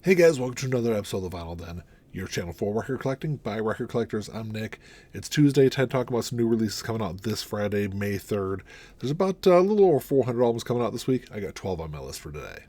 Hey guys, welcome to another episode of Vinyl Den, your channel for record collecting by record collectors. I'm Nick. It's Tuesday, time to talk about some new releases coming out this Friday, May 3rd. There's about a little over 400 albums coming out this week. I got 12 on my list for today.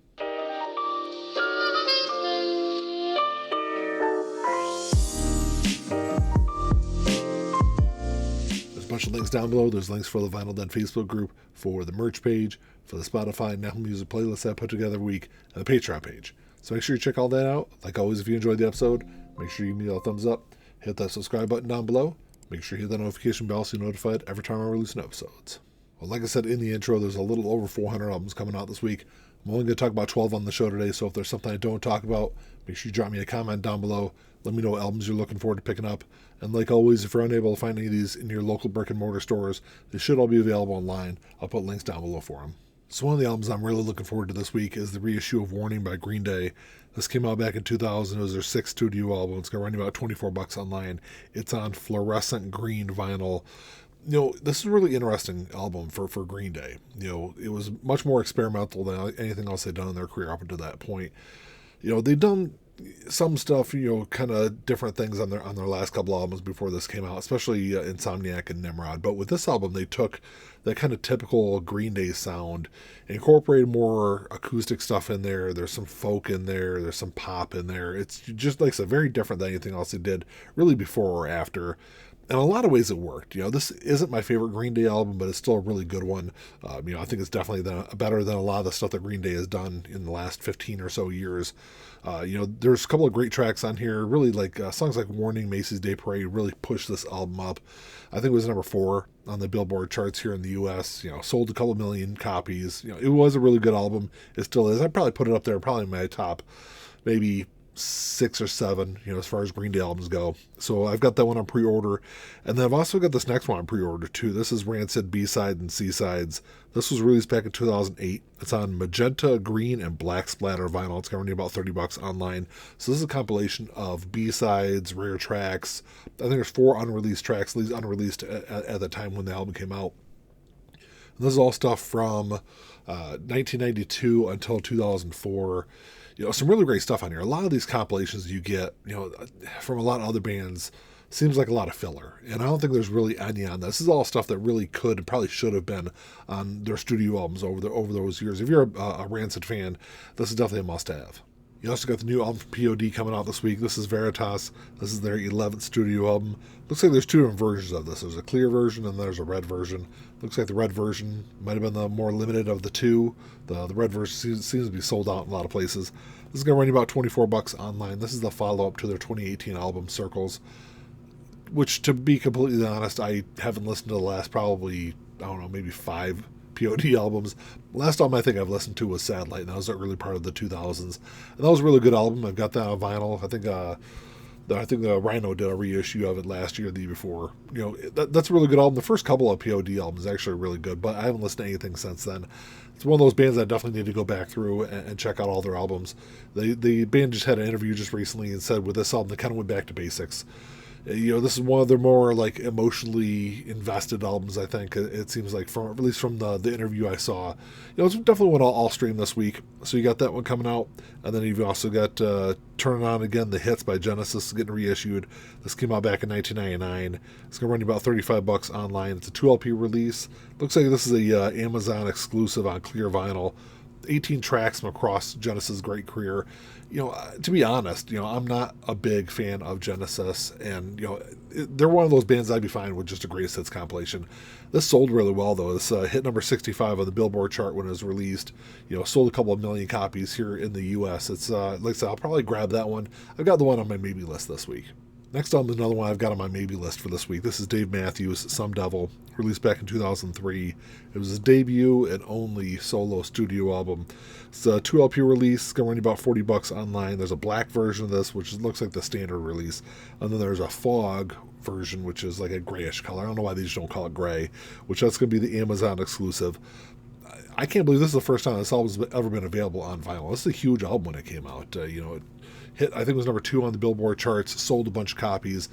There's a bunch of links down below. There's links for the Vinyl Den Facebook group, for the merch page, for the Spotify and Apple Music playlist I put together every week, and the Patreon page. So make sure you check all that out. Like always, if you enjoyed the episode, make sure you give me a thumbs up. Hit that subscribe button down below. Make sure you hit that notification bell so you're notified every time I release new episodes. Well, like I said in the intro, there's a little over 400 albums coming out this week. I'm only going to talk about 12 on the show today, so if there's something I don't talk about, make sure you drop me a comment down below. Let me know what albums you're looking forward to picking up. And like always, if you're unable to find any of these in your local brick and mortar stores, they should all be available online. I'll put links down below for them. So one of the albums I'm really looking forward to this week is the reissue of Warning by Green Day. This came out back in 2000. It was their sixth studio album. It's going to run you about $24 online. It's on fluorescent green vinyl. This is a really interesting album for Green Day. It was much more experimental than anything else they'd done in their career up until that point. They'd done some stuff, kind of different things on their last couple albums before this came out, especially Insomniac and Nimrod. But with this album, they took that kind of typical Green Day sound, incorporated more acoustic stuff in there. There's some folk in there. There's some pop in there. It's just like I said, very different than anything else they did really before or after. In a lot of ways it worked. This isn't my favorite Green Day album, but it's still a really good one. I think it's definitely better than a lot of the stuff that Green Day has done in the last 15 or so years. There's a couple of great tracks on here. Really, like songs like Warning, Macy's Day Parade really pushed this album up. I think it was number 4 on the Billboard charts here in the U.S. Sold a couple million copies. It was a really good album. It still is. I'd probably put it up there, probably in my top, maybe 6 or 7, as far as Green Day albums go. So I've got that one on pre-order. And then I've also got this next one on pre-order too. This is Rancid B-Side and C-Sides. This was released back in 2008. It's on magenta, green, and black splatter vinyl. It's going to be about $30 online. So this is a compilation of B-Sides, rare tracks. I think there's 4 unreleased tracks, these unreleased at the time when the album came out. And this is all stuff from 1992 until 2004. Some really great stuff on here. A lot of these compilations you get, from a lot of other bands, seems like a lot of filler. And I don't think there's really any on this. This is all stuff that really could and probably should have been on their studio albums over those years. If you're a Rancid fan, this is definitely a must-have. You also got the new album from P.O.D. coming out this week. This is Veritas. This is their 11th studio album. Looks like there's 2 different versions of this. There's a clear version and there's a red version. Looks like the red version might have been the more limited of the 2. The red version seems to be sold out in a lot of places. This is going to run you about $24 online. This is the follow-up to their 2018 album, Circles, which, to be completely honest, I haven't listened to the last probably, maybe 5 P.O.D. albums. Last album I think I've listened to was Satellite, and that was the early part of the 2000s. And that was a really good album. I've got that on vinyl. I think the Rhino did a reissue of it last year, the year before. That's a really good album. The first couple of P.O.D. albums are actually really good, but I haven't listened to anything since then. It's one of those bands I definitely need to go back through and check out all their albums. The band just had an interview just recently and said with this album they kind of went back to basics. This is one of their more like emotionally invested albums. I think it seems like, at least from the interview I saw. It's definitely one I'll stream this week. So you got that one coming out, and then you've also got Turn It On Again, The Hits by Genesis getting reissued. This came out back in 1999. It's gonna run you about $35 online. It's a 2 LP release. Looks like this is a Amazon exclusive on clear vinyl. 18 tracks from across Genesis' great career. To be honest, I'm not a big fan of Genesis, and they're one of those bands I'd be fine with just a greatest hits compilation. This sold really well though. This hit number 65 on the Billboard chart when it was released. Sold a couple of million copies here in the U.S. It's like I said, I'll probably grab that one. I've got the one on my maybe list this week. Next album is another one I've got on my maybe list for this week. This is Dave Matthews' Some Devil, released back in 2003. It was his debut and only solo studio album. It's a 2 LP release. It's going to run you about $40 online. There's a black version of this, which looks like the standard release. And then there's a fog version, which is like a grayish color. I don't know why they just don't call it gray, which that's going to be the Amazon exclusive. I can't believe this is the first time this album's ever been available on vinyl. This is a huge album when it came out. It hit, I think it was number 2 on the Billboard charts, sold a bunch of copies.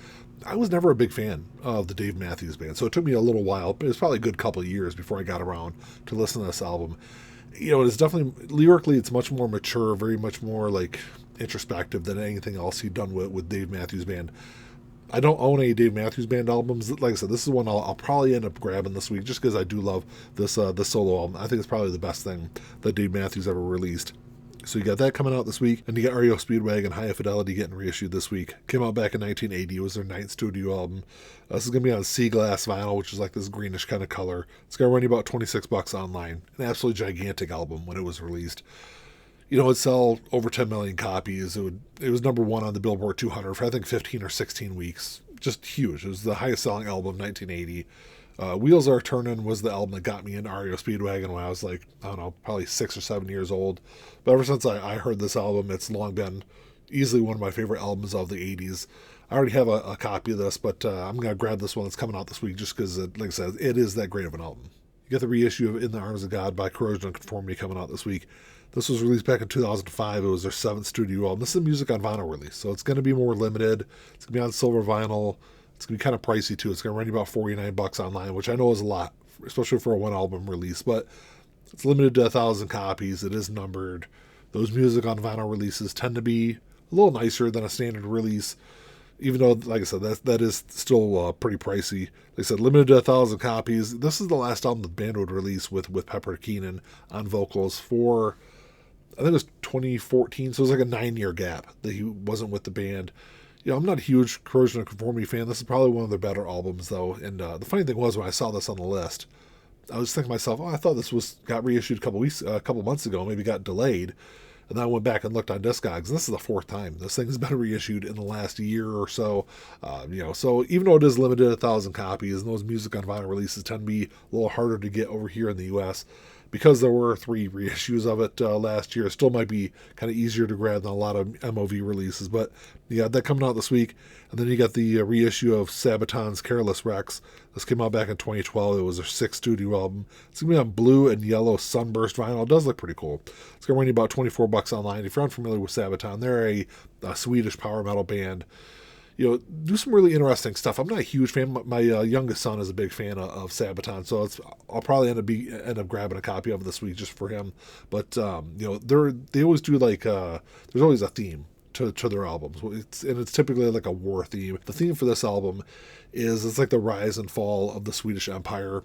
I was never a big fan of the Dave Matthews Band, so it took me a little while, but it was probably a good couple of years before I got around to listen to this album. It's definitely, lyrically, it's much more mature, very much more like introspective than anything else he'd done with Dave Matthews Band. I don't own any Dave Matthews Band albums. Like I said, this is one I'll probably end up grabbing this week just because I do love this solo album. I think it's probably the best thing that Dave Matthews ever released. So you got that coming out this week, and you got REO Speedwagon High Fidelity getting reissued this week. Came out back in 1980. It was their 9th studio album. This is going to be on sea glass vinyl, which is like this greenish kind of color. It's going to run you about $26 online. An absolutely gigantic album when it was released. It'd sell over 10 million copies. It was number one on the Billboard 200 for I think 15 or 16 weeks. Just huge. It was the highest selling album of 1980. Wheels Are Turning was the album that got me into REO Speedwagon when I was like, I don't know, probably 6 or 7 years old. But ever since I heard this album, it's long been easily one of my favorite albums of the 80s. I already have a copy of this, but I'm going to grab this one that's coming out this week just because, like I said, it is that great of an album. You got the reissue of In the Arms of God by Corrosion Conformity coming out this week. This was released back in 2005. It was their 7th studio album. This is a music on vinyl release, so it's going to be more limited. It's going to be on silver vinyl. It's going to be kind of pricey, too. It's going to run you about $49 online, which I know is a lot, especially for a one-album release, but it's limited to 1,000 copies. It is numbered. Those music on vinyl releases tend to be a little nicer than a standard release, even though, like I said, that is still pretty pricey. Like I said, limited to 1,000 copies. This is the last album the band would release with Pepper Keenan on vocals for, I think it was 2014, so it was like a 9-year gap that he wasn't with the band. I'm not a huge Corrosion Conformity fan. This is probably one of their better albums, though. And the funny thing was, when I saw this on the list, I was thinking to myself, I thought this got reissued a couple months ago, maybe got delayed. And then I went back and looked on Discogs, and this is the 4th time this thing has been reissued in the last year or so. So even though it is limited to 1,000 copies, and those music on vinyl releases tend to be a little harder to get over here in the U.S., because there were 3 reissues of it last year, it still might be kind of easier to grab than a lot of MOV releases. But you got that coming out this week. And then you got the reissue of Sabaton's Careless Rex. This came out back in 2012. It was their 6th studio album. It's going to be on blue and yellow sunburst vinyl. It does look pretty cool. It's going to run you about $24 online. If you're unfamiliar with Sabaton, they're a Swedish power metal band. Do some really interesting stuff. I'm not a huge fan. My youngest son is a big fan of Sabaton, so I'll probably end up grabbing a copy of it this week just for him. But they always do like there's always a theme to their albums, it's typically like a war theme. The theme for this album it's like the rise and fall of the Swedish Empire.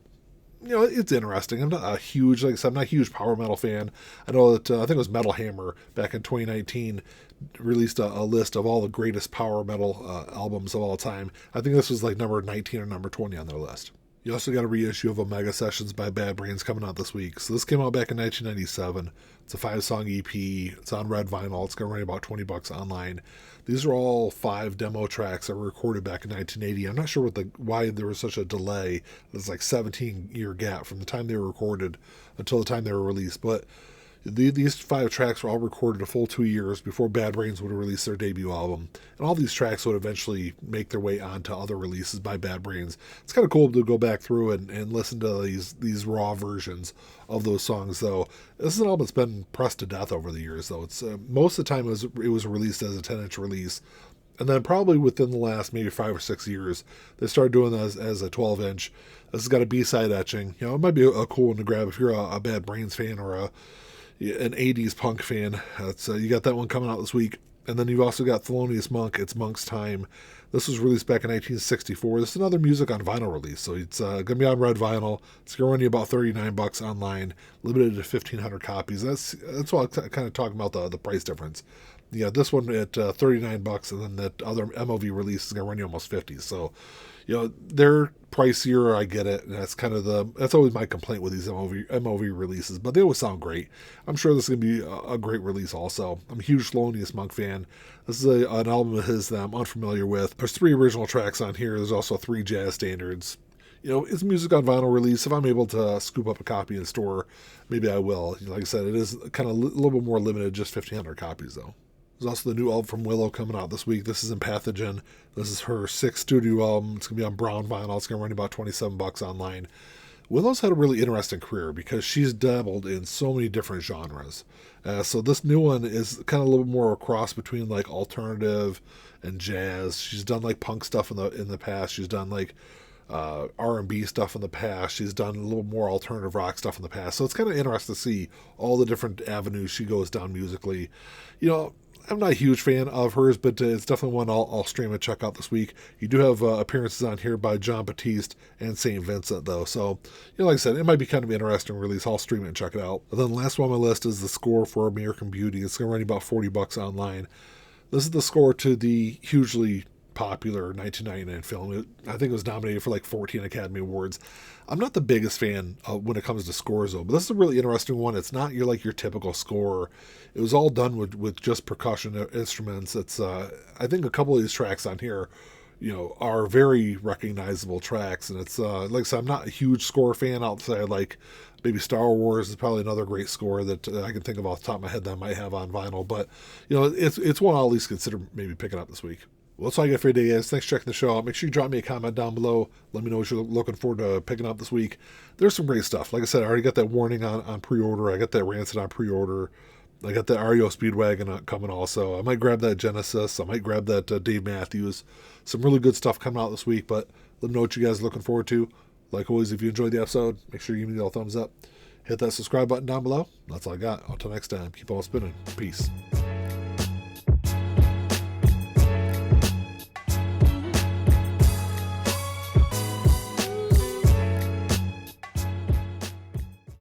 It's interesting. I'm not a huge, like I said, I'm not a huge power metal fan. I know that I think it was Metal Hammer back in 2019 released a list of all the greatest power metal albums of all time. I think this was like number 19 or number 20 on their list. You also got a reissue of Omega Sessions by Bad Brains coming out this week. So this came out back in 1997. It's a 5-song EP. It's on red vinyl. It's going to run about $20 online. These are all 5 demo tracks that were recorded back in 1980. I'm not sure why there was such a delay. There's like 17-year gap from the time they were recorded until the time they were released. But these 5 tracks were all recorded a full 2 years before Bad Brains would release their debut album. And all these tracks would eventually make their way onto other releases by Bad Brains. It's kind of cool to go back through and listen to these raw versions of those songs, though. This is an album that's been pressed to death over the years, though. It's most of the time it was released as a 10-inch release. And then probably within the last maybe 5 or 6 years, they started doing that as a 12-inch. This has got a B-side etching. It might be a cool one to grab if you're a Bad Brains fan or an 80s punk fan. You got that one coming out this week. And then you've also got Thelonious Monk, It's Monk's Time. This was released back in 1964. This is another music on vinyl release. So it's going to be on red vinyl. It's going to run you about $39 online, limited to 1,500 copies. That's what I'm kind of talking about the price difference. This one at $39, and then that other MOV release is going to run you almost $50. So, they're pricier. I get it. And that's always my complaint with these MOV releases, but they always sound great. I'm sure this is going to be a great release also. I'm a huge Thelonious Monk fan. This is an album of his that I'm unfamiliar with. There's 3 original tracks on here. There's also 3 jazz standards. It's music on vinyl release. If I'm able to scoop up a copy in store, maybe I will. Like I said, it is kind of a little bit more limited, just 1,500 copies though. There's also the new album from Willow coming out this week. This is Empathogen. This is her 6th studio album. It's going to be on brown vinyl. It's going to run about $27 online. Willow's had a really interesting career because she's dabbled in so many different genres. So this new one is kind of a little bit more a cross between like alternative and jazz. She's done like punk stuff in the past. She's done like R&B stuff in the past. She's done a little more alternative rock stuff in the past. So it's kind of interesting to see all the different avenues she goes down musically. You know, I'm not a huge fan of hers, but it's definitely one I'll stream and check out this week. You do have appearances on here by John Batiste and St. Vincent, though. So, you know, like I said, it might be kind of an interesting release. I'll stream it and check it out. And then the last one on my list is the score for American Beauty. It's going to run you about $40 online. This is the score to the hugely popular 1999 film. I think it was nominated for like 14 Academy Awards. I'm not the biggest fan when it comes to scores, though, but this is a really interesting one. It's not your typical score. It was all done with just percussion instruments. It's I think a couple of these tracks on here, you know, are very recognizable tracks, and it's like I said, I'm not a huge score fan outside like maybe Star Wars is probably another great score that I can think of off the top of my head that I might have on vinyl, but you know, it's one I'll at least consider maybe picking up this week. Well, that's all I got for you today, guys. Thanks for checking the show out. Make sure you drop me a comment down below. Let me know what you're looking forward to picking up this week. There's some great stuff. Like I said, I already got that Warning on pre-order. I got that Rancid on pre-order. I got that REO Speedwagon coming also. I might grab that Genesis. I might grab that Dave Matthews. Some really good stuff coming out this week, but let me know what you guys are looking forward to. Like always, if you enjoyed the episode, make sure you give me a thumbs up. Hit that subscribe button down below. That's all I got. Until next time, keep on spinning. Peace.